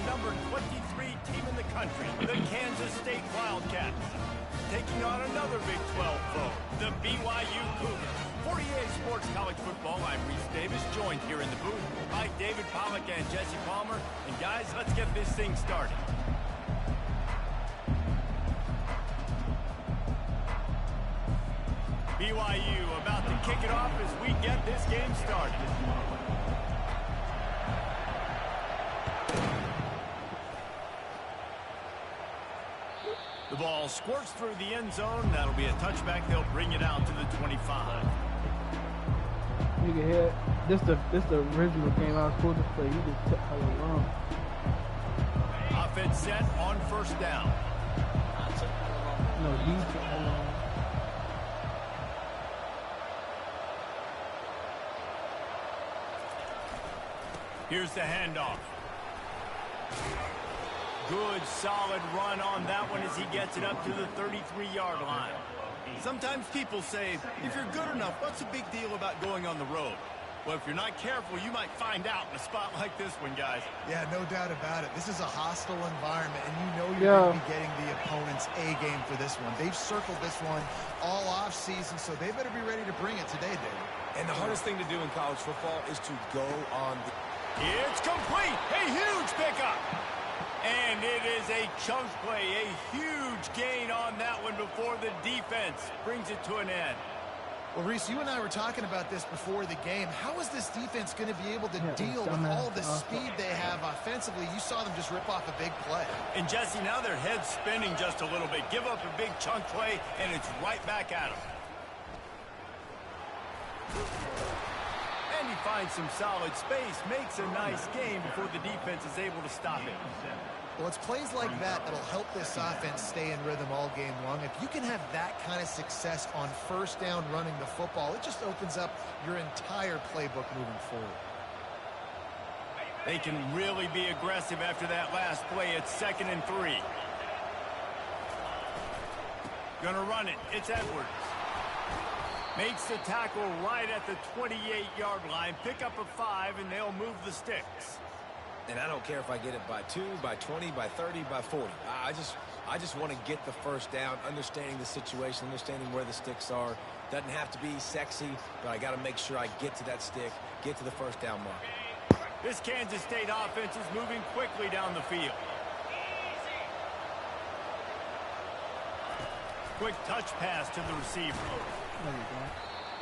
number 23 team in the country, the Kansas State Wildcats. Taking on another Big 12 foe, the BYU Cougars. For EA Sports College Football, I'm Reese Davis, joined here in the booth by David Pollack and Jesse Palmer. And guys, let's get this thing started. BYU about to kick it off as we get this game started. The ball squirts through the end zone. That'll be a touchback. They'll bring it out to the 25. You can hear this the original game I was supposed to play. You just took how long. Offense set on first down. No, he took how long. Here's the handoff. Good, solid run on that one as he gets it up to the 33-yard line. Sometimes people say, if you're good enough, what's the big deal about going on the road? Well, if you're not careful, you might find out in a spot like this one, guys. Yeah, no doubt about it. This is a hostile environment, and you know you're going to be getting the opponent's A game for this one. They've circled this one all off season, so they better be ready to bring it today, David. And the hardest thing to do in college football is to go on the... It's complete. A huge pickup. And it is a chunk play, a huge gain on that one before the defense brings it to an end. Well, Reese, you and I were talking about this before the game. How is this defense going to be able to deal with all the speed they have offensively? You saw them just rip off a big play. And, Jesse, now their head's spinning just a little bit. Give up a big chunk play, and it's right back at them. And he finds some solid space, makes a nice game before the defense is able to stop it. Well, it's plays like that that'll help this offense stay in rhythm all game long. If you can have that kind of success on first down running the football, it just opens up your entire playbook moving forward. They can really be aggressive after that last play. It's 2nd and 3. Gonna run it. It's Edwards. Makes the tackle right at the 28-yard line. Pick up a 5, and they'll move the sticks. And I don't care if I get it by 2, by 20, by 30, by 40. I just want to get the first down, understanding the situation, understanding where the sticks are. Doesn't have to be sexy, but I got to make sure I get to that stick, get to the first down mark. This Kansas State offense is moving quickly down the field. Quick touch pass to the receiver.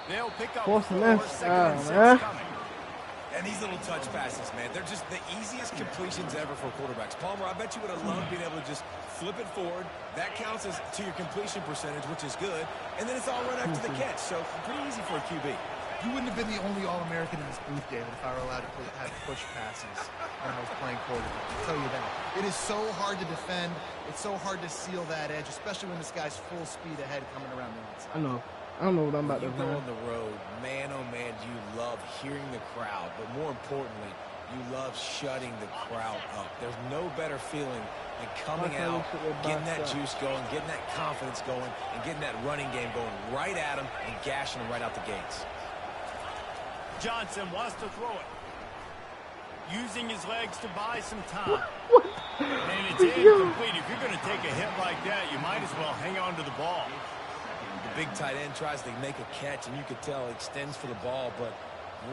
They'll pick up 4, 2nd and 6 coming. And these little touch passes, man, they're just the easiest completions ever for quarterbacks. Palmer, I bet you would have loved being able to just flip it forward. That counts as to your completion percentage, which is good. And then it's all right after the catch. So pretty easy for a QB. You wouldn't have been the only All-American in this booth, David, if I were allowed to have push passes when I was playing quarterback. I'll tell you that. It is so hard to defend. It's so hard to seal that edge, especially when this guy's full speed ahead coming around the outside. I don't know what I'm about to run. You go on the road, man, oh man, you love hearing the crowd. But more importantly, you love shutting the crowd up. There's no better feeling than coming out, getting that juice going, getting that confidence going, and getting that running game going right at them and gashing them right out the gates. Johnson wants to throw it. Using his legs to buy some time. And it's incomplete. If you're going to take a hit like that, you might as well hang on to the ball. The big tight end tries to make a catch, and you could tell extends for the ball, but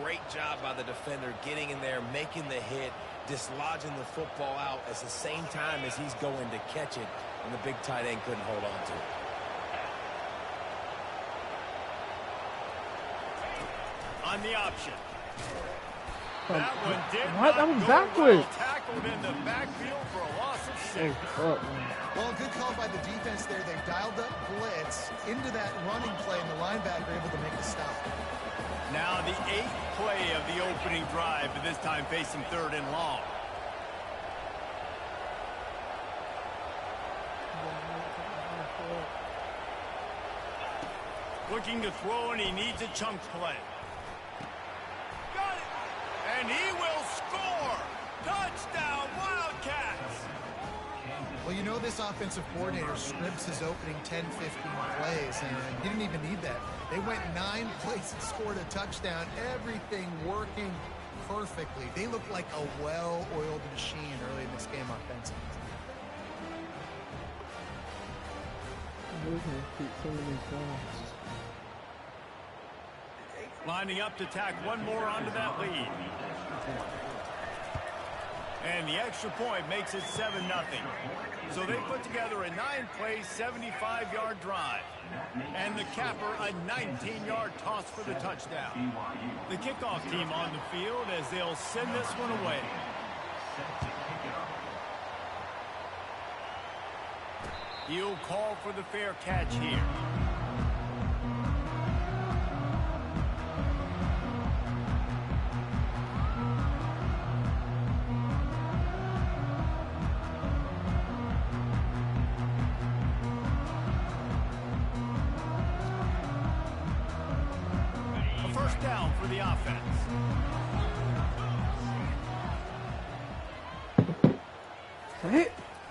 great job by the defender getting in there, making the hit, dislodging the football out at the same time as he's going to catch it, and the big tight end couldn't hold on to it. On the option. That one did what? That was backwards. Tackled in the backfield for a loss of 6. Well, good call by the defense there. They dialed up blitz into that running play, and the linebacker able to make the stop. Now the 8th play of the opening drive, but this time facing 3rd and long. Looking to throw, and he needs a chunk play. Got it! And he will score! Touchdown, Wildcats! Well, you know this offensive coordinator scripts his opening 10, 15 plays, and he didn't even need that. They went 9 plays and scored a touchdown. Everything working perfectly. They look like a well-oiled machine early in this game Lining up to tack one more onto that lead. And the extra point makes it 7-0. So they put together a 9-play, 75-yard drive. And the capper, a 19-yard toss for the touchdown. The kickoff team on the field as they'll send this one away. He'll call for the fair catch here. Down for the offense.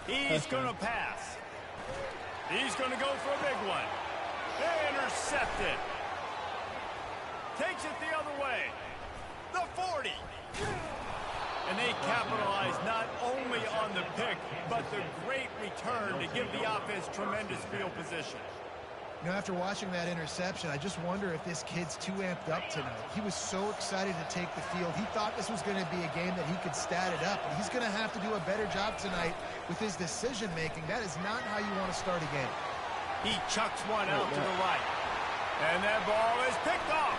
He's going to pass. He's going to go for a big one. Intercepted. Takes it the other way. The 40. And they capitalize not only on the pick, but the great return to give the offense tremendous field position. You know, after watching that interception, I just wonder if this kid's too amped up tonight. He was so excited to take the field. He thought this was going to be a game that he could stat it up. But he's going to have to do a better job tonight with his decision-making. That is not how you want to start a game. He chucks one out to the right. And that ball is picked off.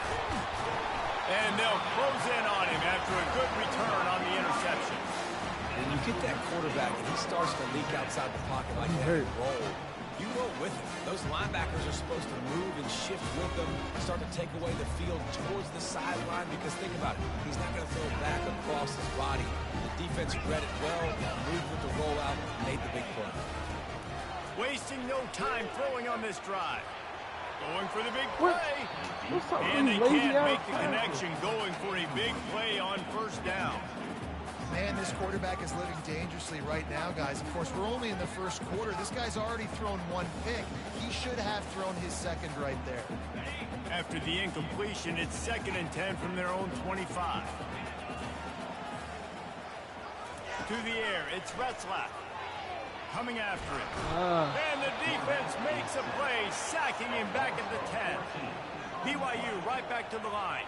And they'll close in on him after a good return on the interception. When you get that quarterback and he starts to leak outside the pocket like that and roll, you roll with him. Those linebackers are supposed to move and shift with them, start to take away the field towards the sideline, because think about it, he's not going to throw it back across his body. The defense read it well, moved with the rollout, made the big play. Wasting no time throwing on this drive. Going for the big play. And they can't make the connection, going for a big play on first down. Man, this quarterback is living dangerously right now, guys. Of course, we're only in the first quarter. This guy's already thrown one pick. He should have thrown his second right there. After the incompletion, it's 2nd and 10 from their own 25. To the air, it's Retzlaff. Coming after it. And the defense makes a play, sacking him back at the 10. BYU right back to the line.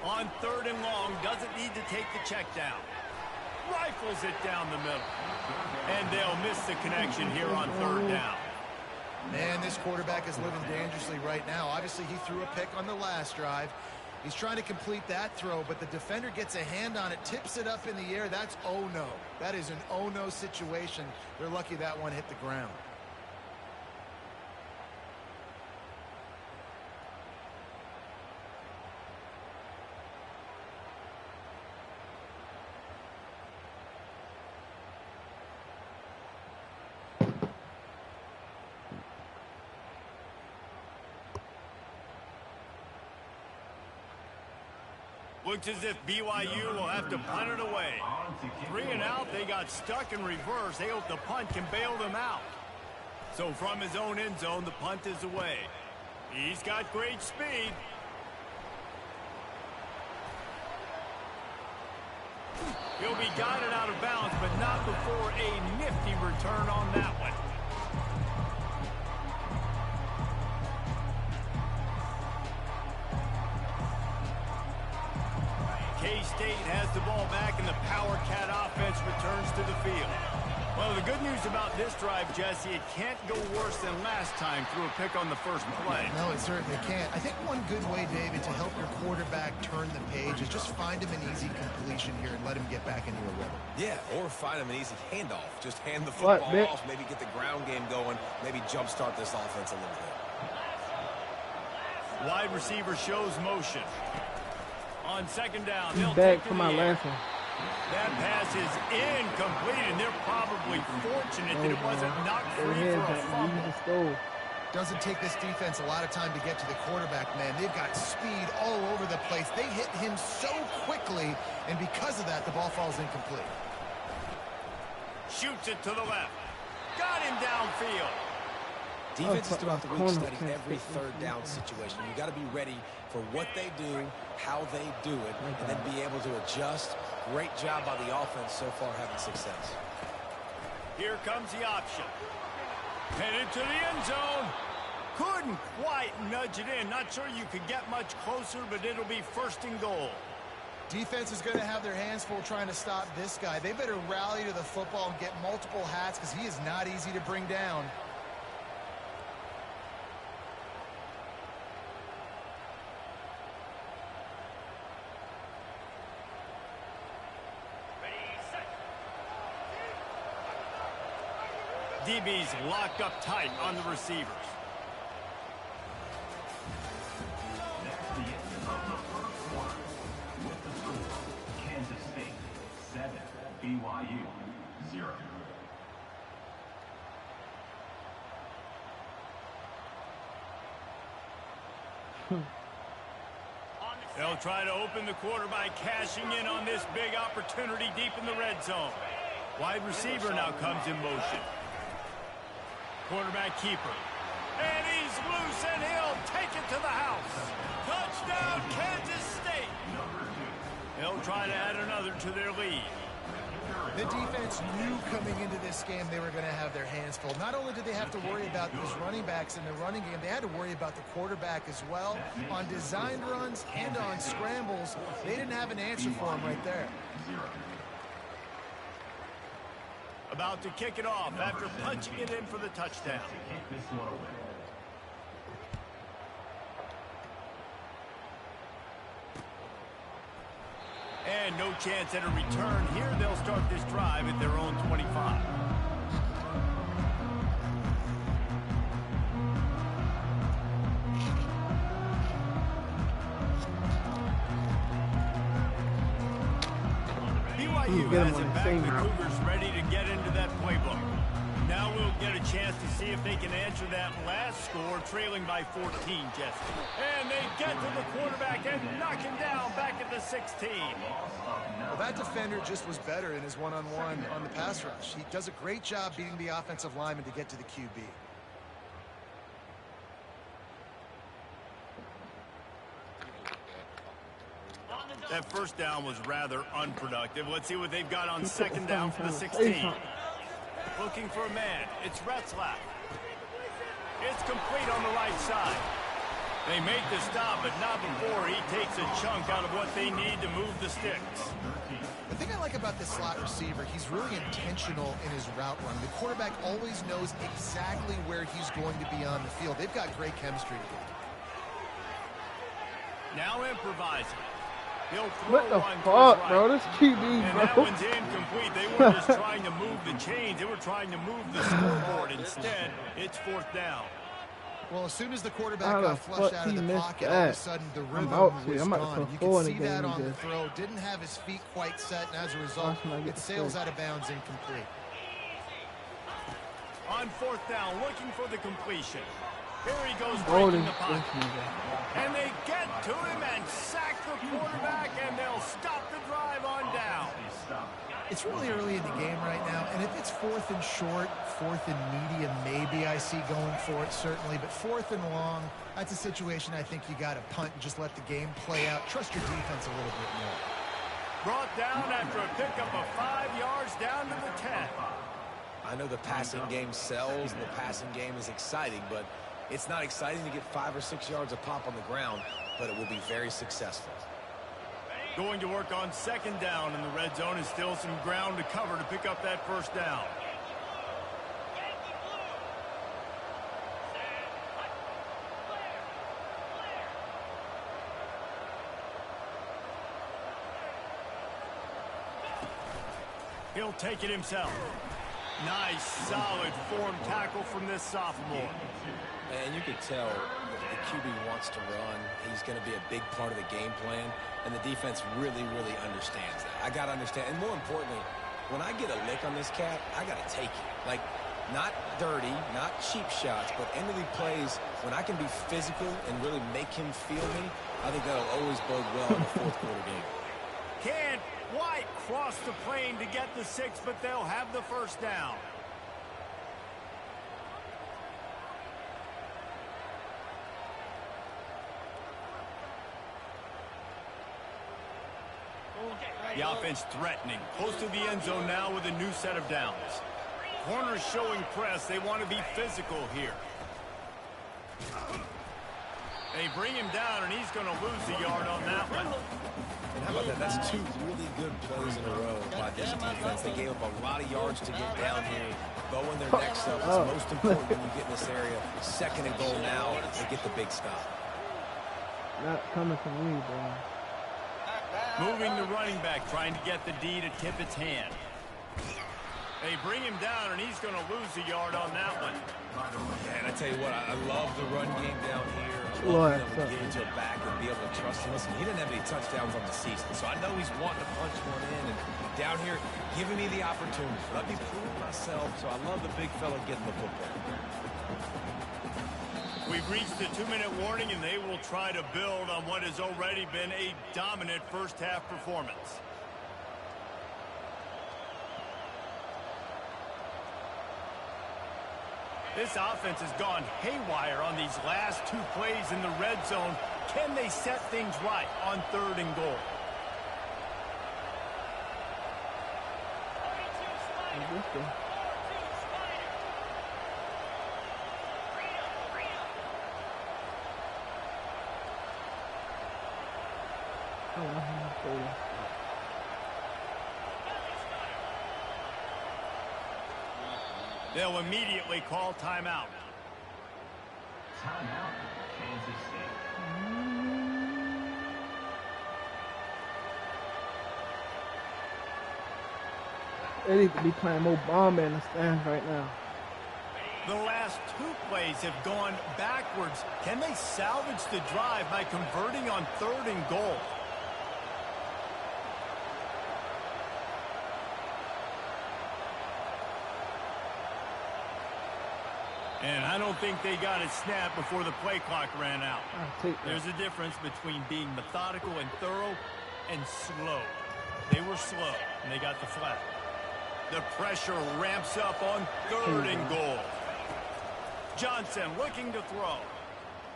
On 3rd and long, doesn't need to take the check down. Rifles it down the middle. And they'll miss the connection here on 3rd down. Man, this quarterback is living dangerously right now. Obviously, he threw a pick on the last drive. He's trying to complete that throw, but the defender gets a hand on it, tips it up in the air. That's oh-no. That is an oh-no situation. They're lucky that one hit the ground. Looks as if BYU will have to punt it away. 3 and out, they got stuck in reverse. They hope the punt can bail them out. So from his own end zone, the punt is away. He's got great speed. He'll be guided out of bounds, but not before a nifty return on that one. K-State has the ball back, and the Power Cat offense returns to the field. Well, the good news about this drive, Jesse, it can't go worse than last time through a pick on the first play. No, it certainly can't. I think one good way, David, to help your quarterback turn the page is just find him an easy completion here and let him get back into a rhythm. Yeah, or find him an easy handoff. Just hand the football off, maybe get the ground game going, maybe jumpstart this offense a little bit. Wide receiver shows motion. On 2nd down, they'll back take for my last one. That pass is incomplete, and they're probably fortunate that it wasn't knocked free for a fumble. Doesn't take this defense a lot of time to get to the quarterback, man. They've got speed all over the place. They hit him so quickly, and because of that, the ball falls incomplete. Shoots it to the left. Got him downfield. Defenses throughout the week study every 3rd down situation. You got to be ready for what they do, how they do it, and then be able to adjust. Great job by the offense so far having success. Here comes the option. Headed to the end zone. Couldn't quite nudge it in. Not sure you could get much closer, but it'll be first and goal. Defense is going to have their hands full trying to stop this guy. They better rally to the football and get multiple hats because he is not easy to bring down. DB's locked up tight on the receivers. Kansas State 7, BYU 0. They'll try to open the quarter by cashing in on this big opportunity deep in the red zone. Wide receiver now comes in motion. Quarterback keeper. And he's loose, and he'll take it to the house. Touchdown, Kansas State. They'll try to add another to their lead. The defense knew coming into this game they were going to have their hands full. Not only did they have to worry about those running backs in the running game, they had to worry about the quarterback as well. On designed runs and on scrambles, they didn't have an answer for him right there. About to kick it off after punching it in for the touchdown. And no chance at a return here. They'll start this drive at their own 25. BYU has it back. The Cougars ready to get into that playbook. Now we'll get a chance to see if they can answer that last score, trailing by 14, Jesse. And they get to the quarterback and knock him down back at the 16. Well, that defender just was better in his one-on-one on the pass rush. He does a great job beating the offensive lineman to get to the QB. That first down was rather unproductive. Let's see what they've got on second down for the 16. Looking for a man. It's Retzlaff. It's complete on the right side. They make the stop, but not before he takes a chunk out of what they need to move the sticks. The thing I like about this slot receiver, he's really intentional in his route run. The quarterback always knows exactly where he's going to be on the field. They've got great chemistry together. Now improvising. He'll what throw the one fuck, right. bro? This QB, And bro. that one's incomplete. They weren't just trying to move the chains. They were trying to move the scoreboard. Instead, it's fourth down. Well, as soon as the quarterback got flushed out of the pocket, all of a sudden the rhythm was gone. You could see that on the throw. Didn't have his feet quite set, and as a result, it sails out of bounds incomplete. On fourth down, looking for the completion. Here he goes breaking the pocket. And they get to him and sack the quarterback, and they'll stop the drive on down. It's really early in the game right now, and if it's fourth and short, fourth and medium, maybe I see going for it, certainly. But fourth and long, that's a situation I think you got to punt and just let the game play out. Trust your defense a little bit more. Brought down after a pickup of 5 yards down to the 10. I know the passing game sells and the passing game is exciting, but it's not exciting to get 5 or 6 yards a pop on the ground, but it will be very successful. Going to work on second down in the red zone, and still some ground to cover to pick up that first down. He'll take it himself. Nice, solid form tackle from this sophomore. And you can tell the QB wants to run. He's going to be a big part of the game plan, and the defense really, really understands that. I got to understand, and more importantly, when I get a lick on this cat, I got to take it. Like, not dirty, not cheap shots, but end of the plays, when I can be physical and really make him feel me, I think that'll always bode well in the fourth quarter game. Can't quite cross the plane to get the 6, but they'll have the first down. The offense threatening. Close to the end zone now with a new set of downs. Corners showing press. They want to be physical here. They bring him down, and he's going to lose a yard on that one. And how about that? That's two really good plays in a row by this defense. They gave up a lot of yards to get down here. Going their next up is most important when you get in this area. 2nd and goal now. They get the big stop. Not coming from me, bro. Moving the running back, trying to get the D to tip its hand. They bring him down, and he's going to lose a yard on that one. And I tell you what, I love the run game down here. I love being able to get into a back and be able to trust him. Listen, he didn't have any touchdowns on the season, so I know he's wanting to punch one in. And down here, giving me the opportunity. Let me prove myself, so I love the big fella getting the football. We've reached the 2-minute warning, and they will try to build on what has already been a dominant first-half performance. This offense has gone haywire on these last 2 plays in the red zone. Can they set things right on 3rd and goal? They'll immediately call timeout. Timeout, Kansas State. They need to be playing more bomb in the stands right now. The last 2 plays have gone backwards. Can they salvage the drive by converting on 3rd and goal? And I don't think they got it snapped before the play clock ran out. There's a difference between being methodical and thorough and slow. They were slow, and they got the flag. The pressure ramps up on 3rd and goal. Johnson looking to throw.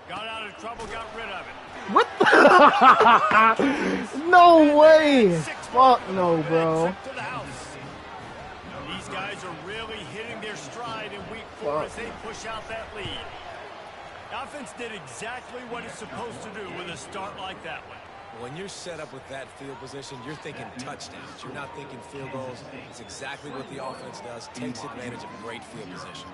Got out of trouble, got rid of it. What the? No way. Fuck no, bro. These guys are really hitting their stride in week 4 as they push out that lead. The offense did exactly what it's supposed to do with a start like that one. When you're set up with that field position, you're thinking touchdowns. You're not thinking field goals. It's exactly what the offense does. Takes advantage of great field position.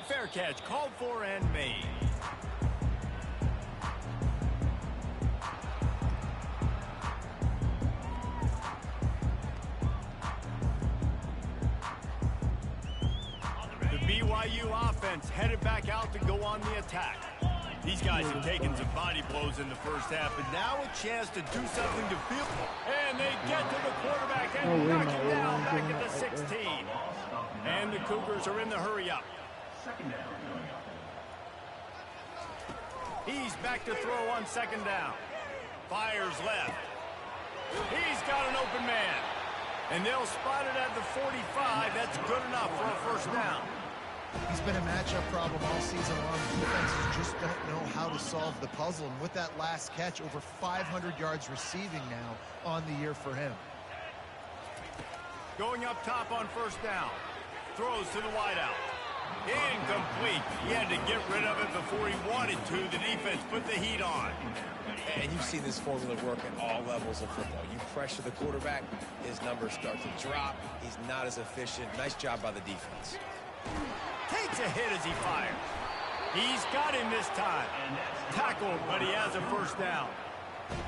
Fair catch called for and made. The BYU offense headed back out to go on the attack. These guys have taken some body blows in the first half, but now a chance to do something to feel. And they get to the quarterback and knock him down back at the 16. And the Cougars are in the hurry-up. He's back to throw on 2nd down. Fires left. He's got an open man. And they'll spot it at the 45. That's good enough for a 1st down. He's been a matchup problem all season long. Defenses just don't know how to solve the puzzle. And with that last catch, over 500 yards receiving now on the year for him. Going up top on 1st down. Throws to the wideout. Incomplete. He had to get rid of it before he wanted to. The defense put the heat on. And you've seen this formula work at all levels of football. You pressure the quarterback, his numbers start to drop. He's not as efficient. Nice job by the defense. Takes a hit as he fires. He's got him this time. Tackled, but he has a 1st down.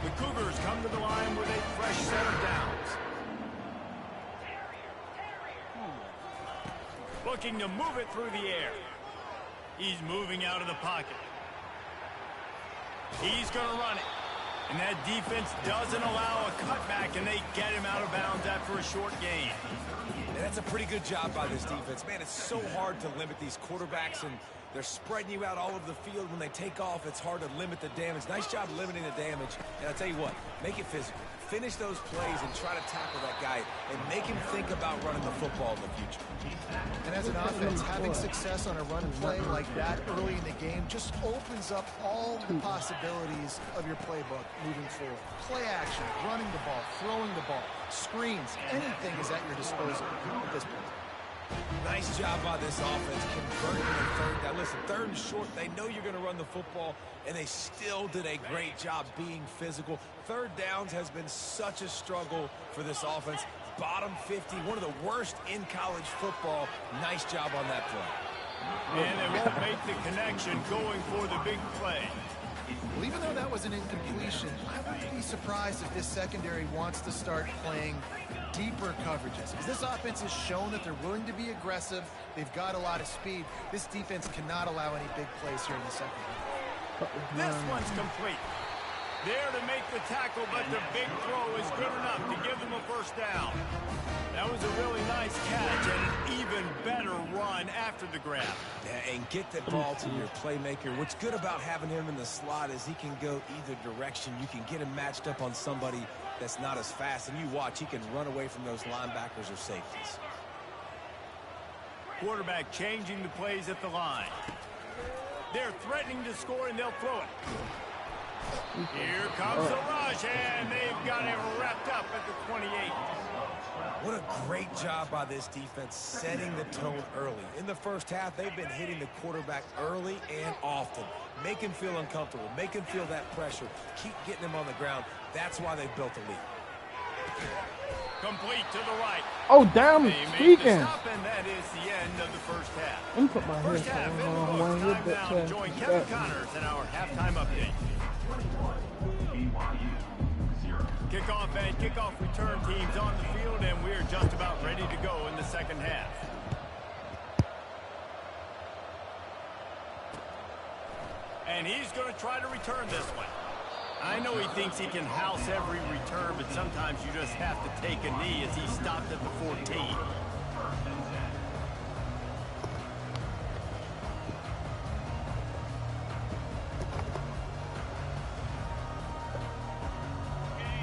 The Cougars come to the line with a fresh set of downs. Looking to move it through the air. He's moving out of the pocket. He's going to run it. And that defense doesn't allow a cutback, and they get him out of bounds after a short gain. And that's a pretty good job by this defense. Man, it's so hard to limit these quarterbacks, and they're spreading you out all over the field. When they take off, it's hard to limit the damage. Nice job limiting the damage. And I'll tell you what, make it physical. finish those plays and try to tackle that guy and make him think about running the football in the future. And as an offense, having success on a run play like that early in the game just opens up all the possibilities of your playbook moving forward. Play action, running the ball, throwing the ball, screens, anything is at your disposal at this point. Nice job by this offense converting on third down. Listen, third and short, they know you're going to run the football, and they still did a great job being physical. Third downs has been such a struggle for this offense. Bottom 50, one of the worst in college football. Nice job on that play. And they won't make the connection going for the big play. Well, even though that was an incompletion, I wouldn't be surprised if this secondary wants to start playing deeper coverages. Because this offense has shown that they're willing to be aggressive. They've got a lot of speed. This defense cannot allow any big plays here in the second half. This one's complete. There to make the tackle, but the big throw is good enough to give them a first down. That was a really nice catch and an even better run after the grab. Yeah, and get that ball to your playmaker. What's good about having him in the slot is he can go either direction. You can get him matched up on somebody that's not as fast, and you watch, he can run away from those linebackers or safeties. Quarterback changing the plays at the line. They're threatening to score, and they'll throw it. Here comes the rush, and they've got it wrapped up at the 28. What a great job by this defense setting the tone early. In the first half, they've been hitting the quarterback early and often. Make him feel uncomfortable. Make him feel that pressure. Keep getting him on the ground. That's why they've built a lead. Complete to the right. Oh, damn, speaking. And that is the end of the first half. Let me put my First half in the books. Time now to join Kevin Connors in our halftime update. Kickoff and kickoff return teams on the field, and we're just about ready to go in the second half. And he's going to try to return this one. I know he thinks he can house every return, but sometimes you just have to take a knee as he stopped at the 14.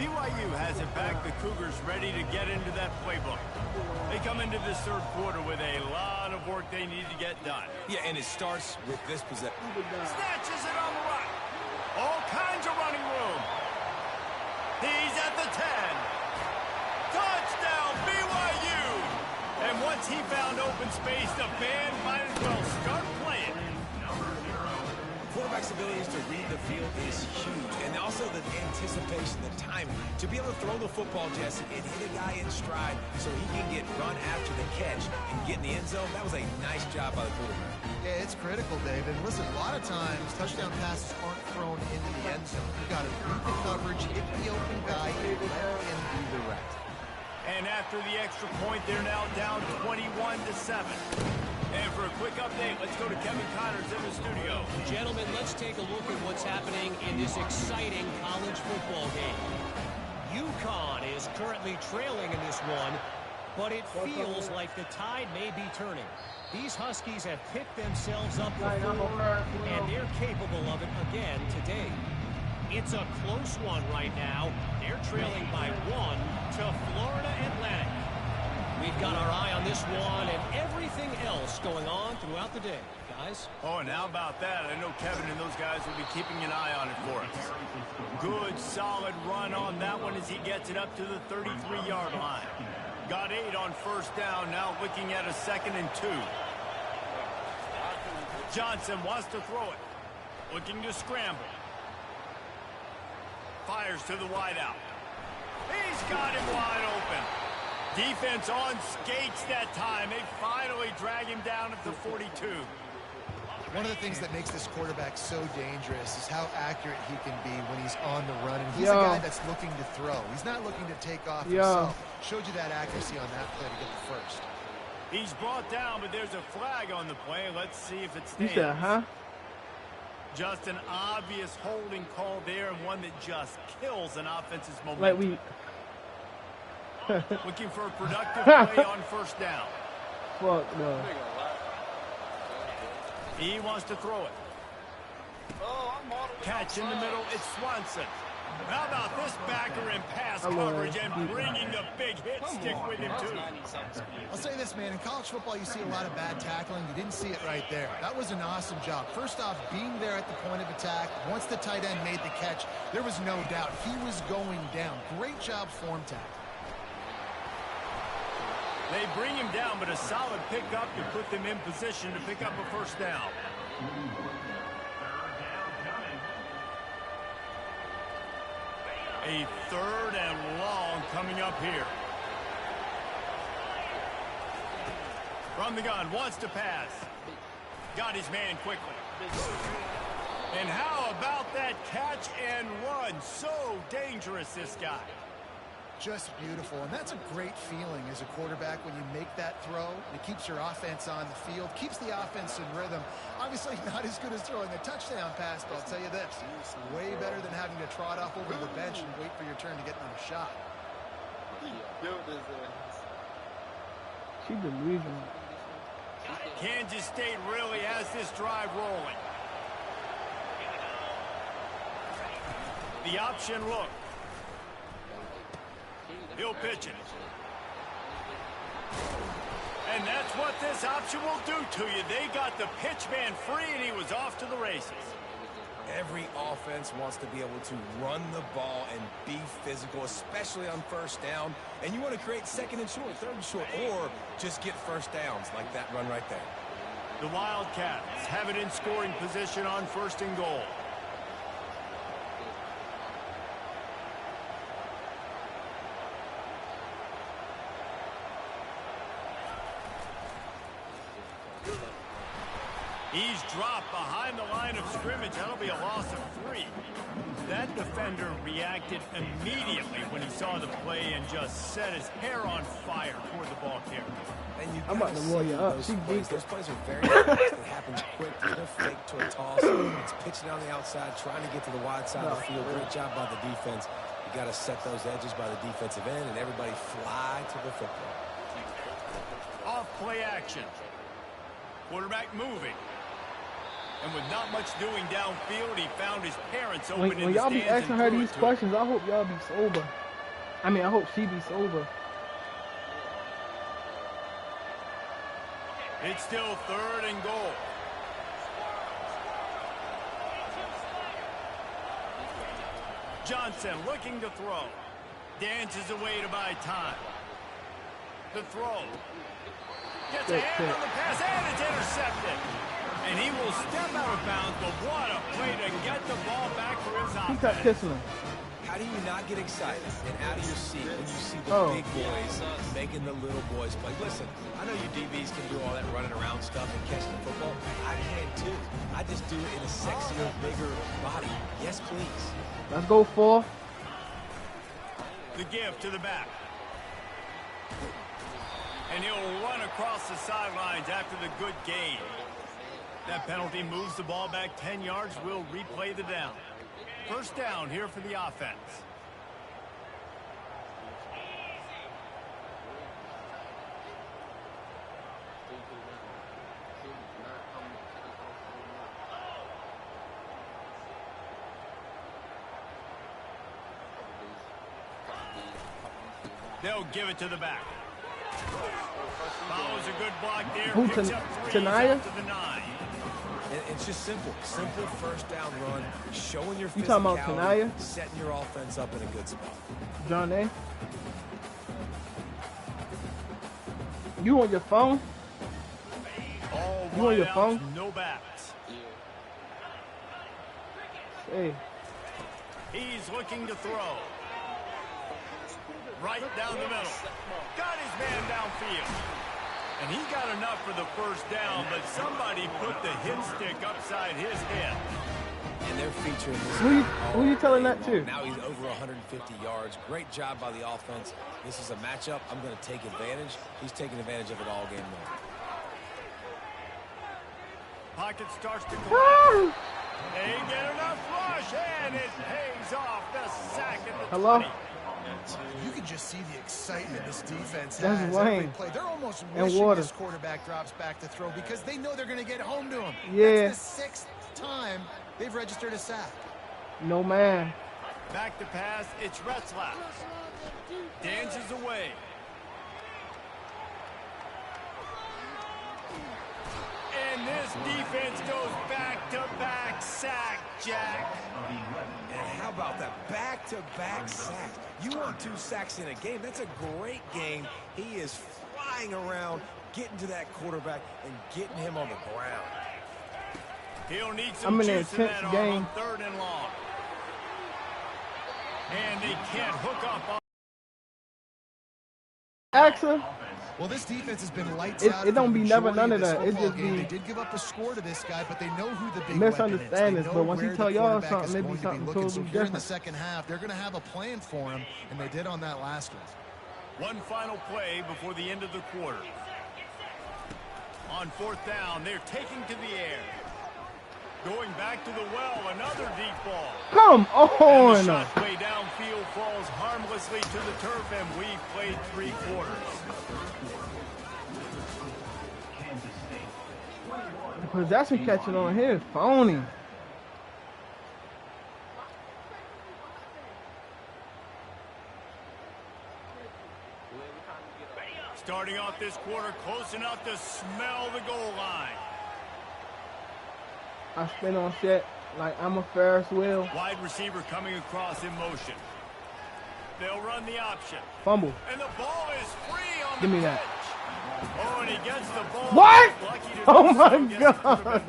BYU has it back. The Cougars ready to get into that playbook. They come into this third quarter with a lot of work they need to get done. Yeah, and it starts with this possession. Snatches it on the run. All kinds of running room. He's at the 10. Touchdown, BYU. And once he found open space, the band might as well start playing. Quarterback's abilities to read the field is huge, and also the anticipation, the timing. To be able to throw the football, Jesse, and hit a guy in stride so he can get run after the catch and get in the end zone, that was a nice job by the quarterback. Yeah, it's critical, David. Listen, a lot of times touchdown passes aren't thrown into the end zone. You got to read the coverage, hit the open guy, and let him do the rest. And after the extra point, they're now down 21-7. And for a quick update, let's go to Kevin Connors in the studio. Gentlemen, let's take a look at what's happening in this exciting college football game. UConn is currently trailing in this one, but it feels like the tide may be turning. These Huskies have picked themselves up before, and they're capable of it again today. It's a close one right now. They're trailing by 1 to Florida Atlantic. We've got our eye on this one and everything else going on throughout the day, guys. Oh, and how about that? I know Kevin and those guys will be keeping an eye on it for us. Good, solid run on that one as he gets it up to the 33-yard line. Got 8 on first down, now looking at a 2nd and 2. Johnson wants to throw it. Looking to scramble. Fires to the wideout. He's got him wide open. Defense on skates that time. They finally drag him down at the 42. One of the things that makes this quarterback so dangerous is how accurate he can be when he's on the run. And he's a guy that's looking to throw. He's not looking to take off himself. Showed you that accuracy on that play to get the first. He's brought down, but there's a flag on the play. Let's see if it stands. You said, huh? Just an obvious holding call there, and one that just kills an offense's momentum. Like we... Looking for a productive play on first down. Fuck no. He wants to throw it. Catch in the middle. It's Swanson. How about this backer in pass coverage and bringing the big hit stick with him, too? I'll say this, man. In college football, you see a lot of bad tackling. You didn't see it right there. That was an awesome job. First off, being there at the point of attack. Once the tight end made the catch, there was no doubt he was going down. Great job form tackling. They bring him down, but a solid pickup to put them in position to pick up a first down. A 3rd and long coming up here. From the gun, wants to pass. Got his man quickly. And how about that catch and run? So dangerous, this guy. Just beautiful, and that's a great feeling as a quarterback when you make that throw. It keeps your offense on the field, keeps the offense in rhythm. Obviously not as good as throwing a touchdown pass, but I'll tell you this, way better than having to trot off over the bench and wait for your turn to get another shot. She delusional. Kansas State really has this drive rolling. The option look. He'll pitch it. And that's what this option will do to you. They got the pitch man free, and he was off to the races. Every offense wants to be able to run the ball and be physical, especially on first down. And you want to create 2nd and short, 3rd and short, or just get first downs like that run right there. The Wildcats have it in scoring position on 1st and goal. He's dropped behind the line of scrimmage. That'll be a loss of 3. That defender reacted immediately when he saw the play and just set his hair on fire toward the ball carrier. I'm about to roll you up. She beat Those plays are very fast. It happens quick. They're fake to a toss. It's pitching on the outside, trying to get to the wide side of the field. Great job by the defense. You got to set those edges by the defensive end, and everybody fly to the football. Off play action. Quarterback moving. And with not much doing downfield, he found his parents open in the when y'all be stands asking her these questions, I hope y'all be sober. I mean, I hope she be sober. It's still 3rd and goal. Johnson looking to throw. Dances away to buy time. The throw. Gets a hand on the pass, and it's intercepted. And he will step out of bounds, but what a play to get the ball back for his offense. He kept kissing him. How do you not get excited and out of your seat when you see the big boys making the little boys play? Listen, I know you DBs can do all that running around stuff and catching the football. I can too. I just do it in a sexier, bigger body. Yes, please. Let's go 4. The give to the back. And he'll run across the sidelines after the good gain. That penalty moves the ball back 10 yards. We'll replay the down. First down here for the offense. They'll give it to the back. Follows a good block there. Who, Tanaya? To the 9. It's just simple. Simple first down run. Showing your physicality. You talking about Tanaya? Setting your offense up in a good spot. John A. You on your phone? You on your phone? No backs. Hey. He's looking to throw. Right down the middle. Got his man downfield. And he got enough for the first down, but somebody put the hit stick upside his head. And they're featuring this. Who you telling that to? Now he's over 150 yards. Great job by the offense. This is a matchup. I'm going to take advantage. He's taking advantage of it all game long. Pocket starts to collapse. They get enough rush, and it pays off the sack at the 20. You can just see the excitement this defense That's has every play. They're almost wishing this quarterback drops back to throw because they know they're going to get home to him. Yeah. That's the 6th time they've registered a sack. No man. Back to pass, it's Retzlaff. Dances away. And this defense goes back-to-back sack, Jack. And how about that back-to-back sacks? You want 2 sacks in a game. That's a great game. He is flying around, getting to that quarterback and getting him on the ground. He'll need some juice in that arm on 3rd and long. And they can't hook up on Axel. Well, this defense has been lights out. It don't be never none of that. It just be. They did give up a score to this guy, but they know who the big misunderstand this. But once he tell y'all something, maybe something totally different. different. In the second half, they're going to have a plan for him, and they did on that last one. One final play before the end of the quarter. On 4th down, they're taking to the air. Going back to the well, another deep ball. Come on! And the shot way downfield falls harmlessly to the turf, and we've played 3 quarters. Possession catching on here, phony. Starting off this quarter, close enough to smell the goal line. I spin on set like I'm a Ferris wheel. Wide receiver coming across in motion. They'll run the option. Fumble. And the ball is free on Give the me that. pitch. Oh, and he gets the ball. What? Oh my God.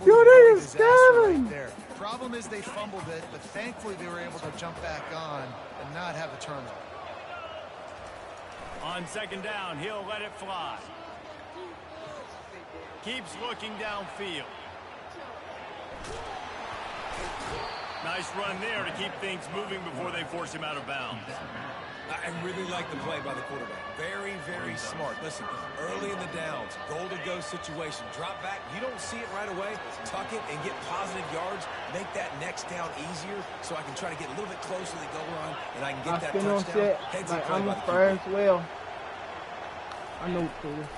Yo, they is scamming. Right there. Problem is they fumbled it, but thankfully they were able to jump back on and not have a turnover. On 2nd down, he'll let it fly. Keeps looking downfield. Nice run there to keep things moving before they force him out of bounds. I really like the play by the quarterback. Very, very smart. Listen, early in the downs, goal-to-go situation. Drop back. You don't see it right away. Tuck it and get positive yards. Make that next down easier so I can try to get a little bit closer to the goal line and I can get that touchdown. Heads like I'm a Ferris wheel. I know.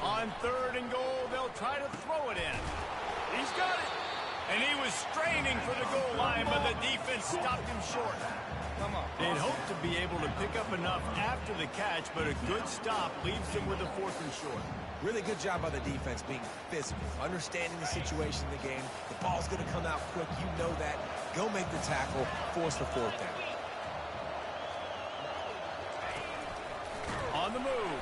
On 3rd and goal, they'll try to throw it in. He's got it. And he was straining for the goal line, but the defense stopped him short. They'd hoped to be able to pick up enough after the catch, but a good stop leaves them with a 4th and short. Really good job by the defense being physical, understanding the situation in the game. The ball's going to come out quick. You know that. Go make the tackle, force the 4th down. On the move.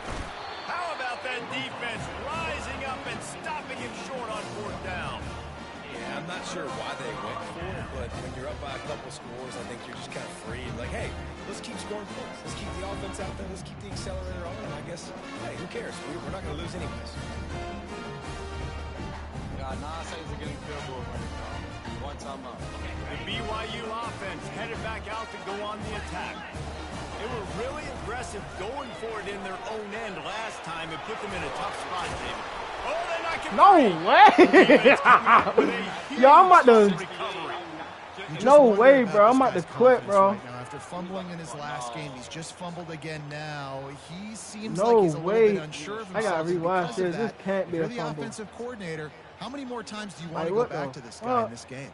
How about that defense rising up and stopping him short on 4th down? Yeah, I'm not sure why they went for it, but when you're up by a couple scores, I think you're just kind of free and like, hey, let's keep scoring points. Let's keep the offense out there. Let's keep the accelerator on, and I guess, hey, who cares? We're not going to lose anyways. Yeah, 9 seconds of getting field goal right now. 1 time out. The BYU offense headed back out to go on the attack. They were really aggressive going for it in their own end last time and put them in a tough spot, David. Oh, they're not getting no way! Yo, I'm about to. No way, bro. I'm about to quit, bro. Right now, after fumbling in his last game, he's just fumbled again now. He seems no like he's a way. little bit unsure of himself. I gotta rewatch this. This can't be You're a the fumble. offensive coordinator. How many more times do you want Like, to go what back the to this guy in fuck? this game?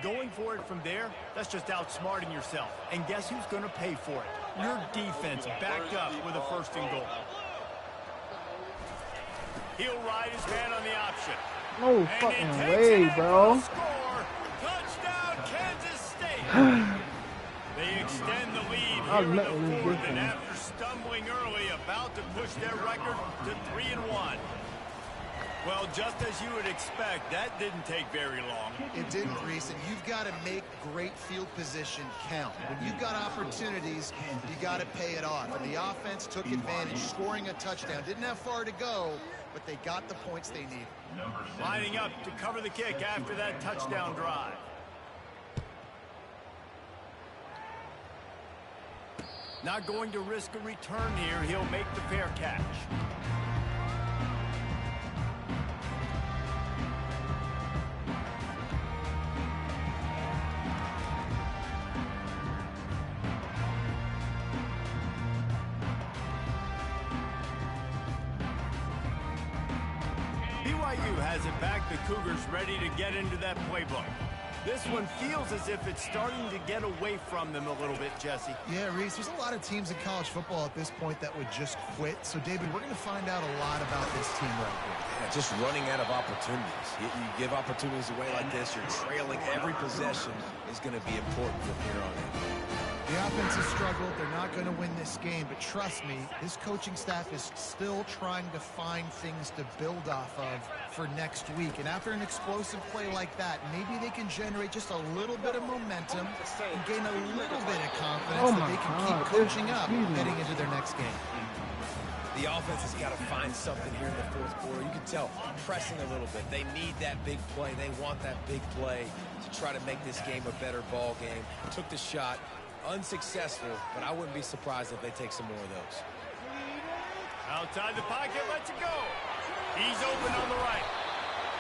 Going for it from there, that's just outsmarting yourself. And guess who's going to pay for it? Your defense backed up with a 1st and goal. He'll ride his man on the option. No And fucking he takes way, it bro. and score. Touchdown, Kansas State. They extend the lead here in the 4th, and after stumbling early, about to push their record to 3-1. Well, just as you would expect, that didn't take very long. It didn't, Reese, and you've got to make great field position count. When you've got opportunities, you got to pay it off. And the offense took advantage, scoring a touchdown. Didn't have far to go, but they got the points they needed. Lining up to cover the kick after that touchdown drive. Not going to risk a return here. He'll make the fair catch. BYU has it back. The Cougars ready to get into that playbook. This one feels as if it's starting to get away from them a little bit, Jesse. Yeah, Reese, there's a lot of teams in college football at this point that would just quit. So, David, we're going to find out a lot about this team right here. Yeah, just running out of opportunities. You give opportunities away like this, you're trailing. Every possession is going to be important from here on in. The offense has struggled. They're not going to win this game, but trust me, this coaching staff is still trying to find things to build off of for next week. And after an explosive play like that, maybe they can generate just a little bit of momentum and gain a little bit of confidence that they can keep coaching up heading into their next game. The offense has got to find something here in the fourth quarter. You can tell pressing a little bit. They need that big play. They want that big play to try to make this game a better ball game. Took the shot. Unsuccessful, but I wouldn't be surprised if they take some more of those. Outside the pocket, lets it go. He's open on the right.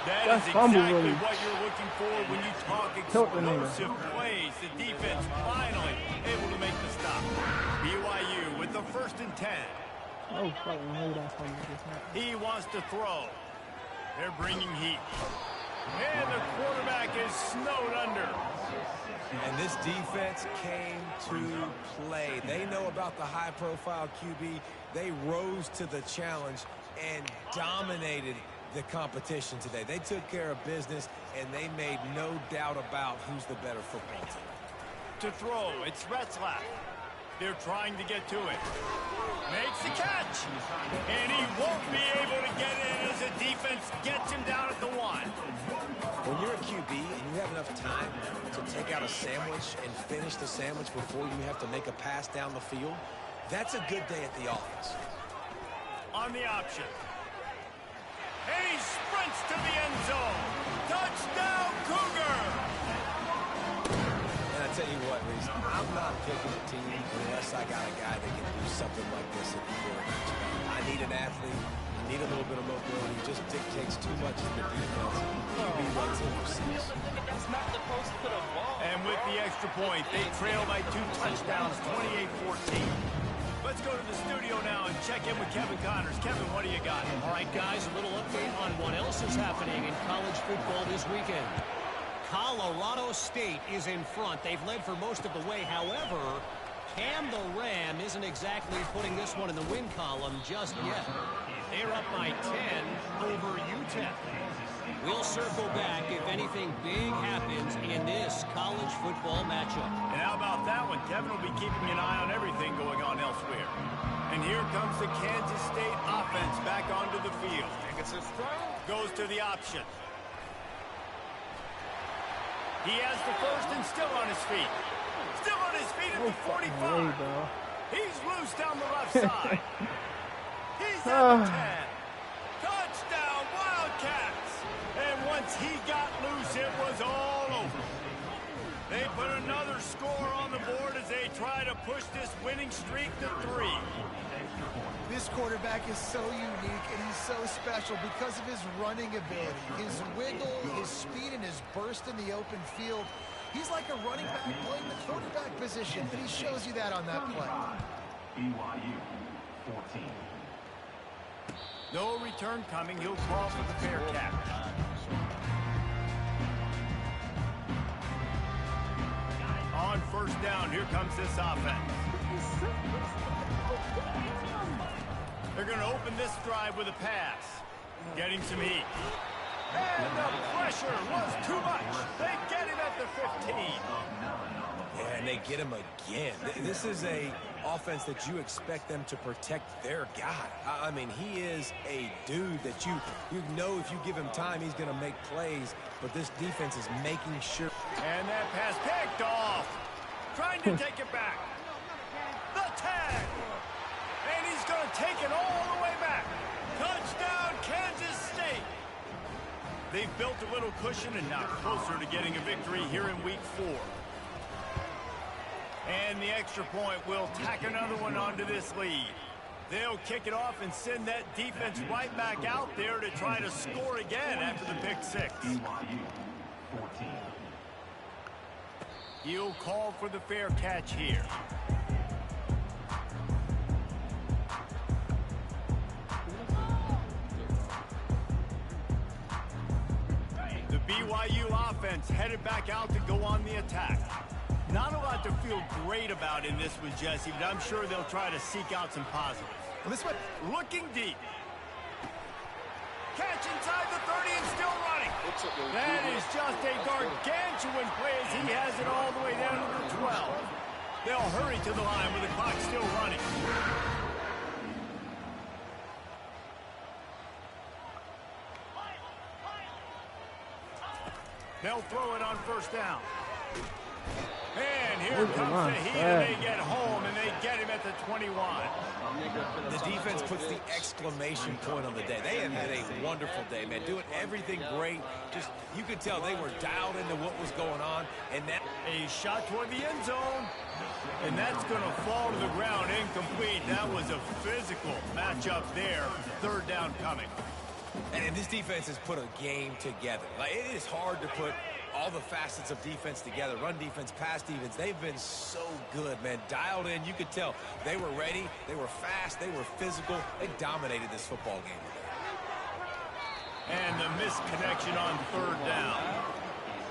That's That is fumble exactly really. what you're looking for when you talk explosive plays. The defense finally able to make the stop. BYU with the 1st and 10. Oh, fucking hate that fumble just happened. He wants to throw. They're bringing heat. And the quarterback is snowed under. And this defense came to play. They know about the high-profile QB. They rose to the challenge and dominated the competition today. They took care of business, and they made no doubt about who's the better football team. To throw, it's Retzlaff. They're trying to get to it. Makes the catch. And he won't be able to get in as the defense gets him down at the 1. When you're a QB and you have enough time to take out a sandwich and finish the sandwich before you have to make a pass down the field, that's a good day at the office. On the option. And he sprints to the end zone. Touchdown, Cougar! And I tell you what, Reese, I'm not picking a team unless I got a guy that can do something like this at the quarterback. I need an athlete. I need a little bit of mobility. It just dictates too much in the defense. QB runs overseas. And with the extra point, they trail by 2 touchdowns, 28-14. Let's go to the studio now and check in with Kevin Connors. Kevin, what do you got? All right, guys, a little update on what else is happening in college football this weekend. Colorado State is in front. They've led for most of the way. However, Cam the Ram isn't exactly putting this one in the win column just yet. They're up by 10 over UTEP. We'll circle back if anything big happens in this college football matchup. And how about that one? Kevin will be keeping an eye on everything going on elsewhere. And here comes the Kansas State offense back onto the field. Goes to the option. He has the first and still on his feet. Still on his feet at the 45. He's loose down the left side. He's at the 10. Touchdown, Wildcats. And once he got loose, it was all over. They put another score on the board as they try to push this winning streak to 3. This quarterback is so unique and he's so special because of his running ability, his wiggle, his speed, and his burst in the open field. He's like a running back playing the quarterback position, and he shows you that on that play. BYU 14. No return coming. He'll call for the Bearcats. On first down, here comes this offense. They're going to open this drive with a pass. Getting some heat. And the pressure was too much. They get him at the 15. Yeah, and they get him again. This is a offense that you expect them to protect their guy. I mean, he is a dude that you know if you give him time, he's going to make plays. But this defense is making sure. And that pass picked off. Trying to take it back. The tag. And he's going to take it all the way back. Touchdown, Kansas State. They've built a little cushion and now closer to getting a victory here in week 4. And the extra point will tack another one onto this lead. They'll kick it off and send that defense right back out there to try to score again after the pick 6. BYU 14. He'll call for the fair catch here. The BYU offense headed back out to go on the attack. Not a lot to feel great about in this one, Jesse, but I'm sure they'll try to seek out some positives. And this one, looking deep. Catch inside the 30 and still running. That is just a gargantuan play as he has it all the way down to the 12. They'll hurry to the line with the clock still running. They'll throw it on first down. And here comes the heat, and they get home, and they get him at the 21. The defense puts the exclamation point on the day. They have had a wonderful day, man. Doing everything great. Just, you could tell they were dialed into what was going on. And that a shot toward the end zone. And that's going to fall to the ground incomplete. That was a physical matchup there. Third down coming. And this defense has put a game together. Like, it is hard to put all the facets of defense together. Run defense, pass defense. They've been so good, man. Dialed in. You could tell they were ready. They were fast. They were physical. They dominated this football game today. And the misconnection on third down.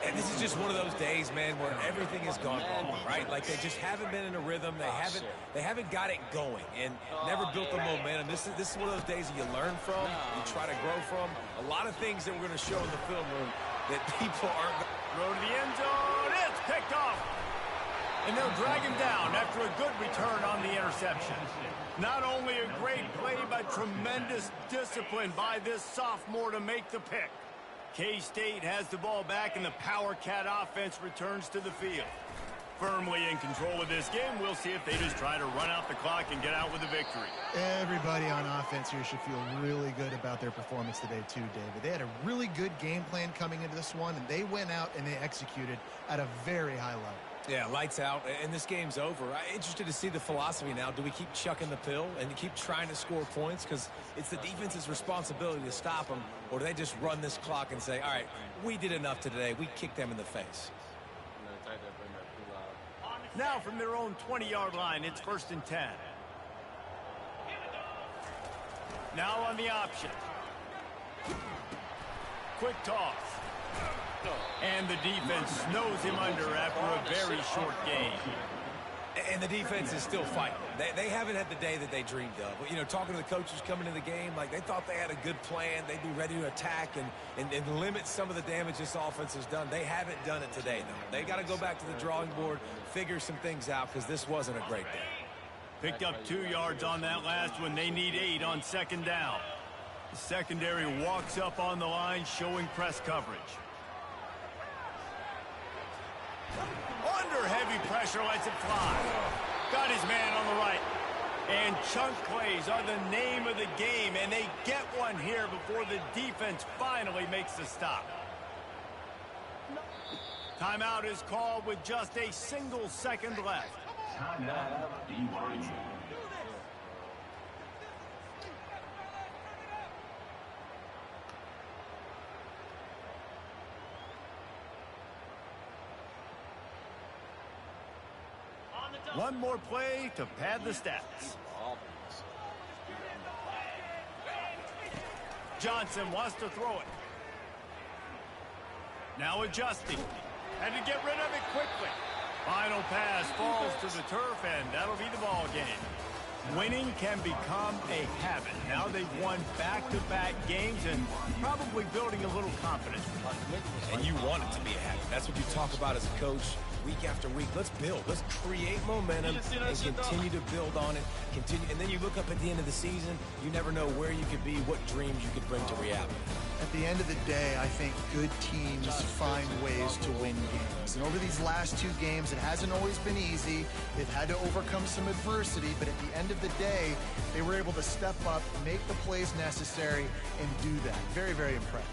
And this is just one of those days, man, where everything has gone wrong, right? Like they just haven't been in a rhythm. They haven't got it going and never built the momentum. This is one of those days that you learn from, you try to grow from. A lot of things that we're going to show in the film room that people aren't. Throw to the end zone. It's picked off. And they'll drag him down after a good return on the interception. Not only a great play, but tremendous discipline by this sophomore to make the pick. K-State has the ball back, and the Power Cat offense returns to the field. Firmly in control of this game. We'll see if they just try to run out the clock and get out with a victory. everybody on offense here should feel really good about their performance today too, David. They had a really good game plan coming into this one, and they went out and they executed at a very high level. Yeah, lights out, and this game's over. I'm interested to see the philosophy now. Do we keep chucking the pill and keep trying to score points? Because it's the defense's responsibility to stop them, or do they just run this clock and say, all right, we did enough today. We kicked them in the face. Now from their own 20-yard line, it's 1st and 10. Now on the option. Quick toss. And the defense snows him under after a very short game. And the defense is still fighting. They haven't had the day that they dreamed of. You know, talking to the coaches coming into the game, like they thought they had a good plan. They'd be ready to attack and limit some of the damage this offense has done. They haven't done it today, though. They got to go back to the drawing board, figure some things out, because this wasn't a great day. Picked up 2 yards on that last one. They need 8 on 2nd down. The secondary walks up on the line, showing press coverage. Under heavy pressure, lets it fly. Got his man on the right. And chunk plays are the name of the game, and they get one here before the defense finally makes the stop. Timeout is called with just a single second left. Timeout, BYU. One more play to pad the stats. Johnson wants to throw it. Now adjusting. Had to get rid of it quickly. Final pass falls to the turf, and that'll be the ball game. Winning can become a habit. Now they've won back-to-back games and probably building a little confidence. And you want it to be a habit. That's what you talk about as a coach week after week. Let's build. Let's create momentum and continue to build on it. And then you look up at the end of the season, you never know where you could be, what dreams you could bring to reality. At the end of the day, I think good teams find ways to win games. And over these last 2 games, it hasn't always been easy. They've had to overcome some adversity, but at the end of the day, they were able to step up, make the plays necessary, and do that. Very, very impressive.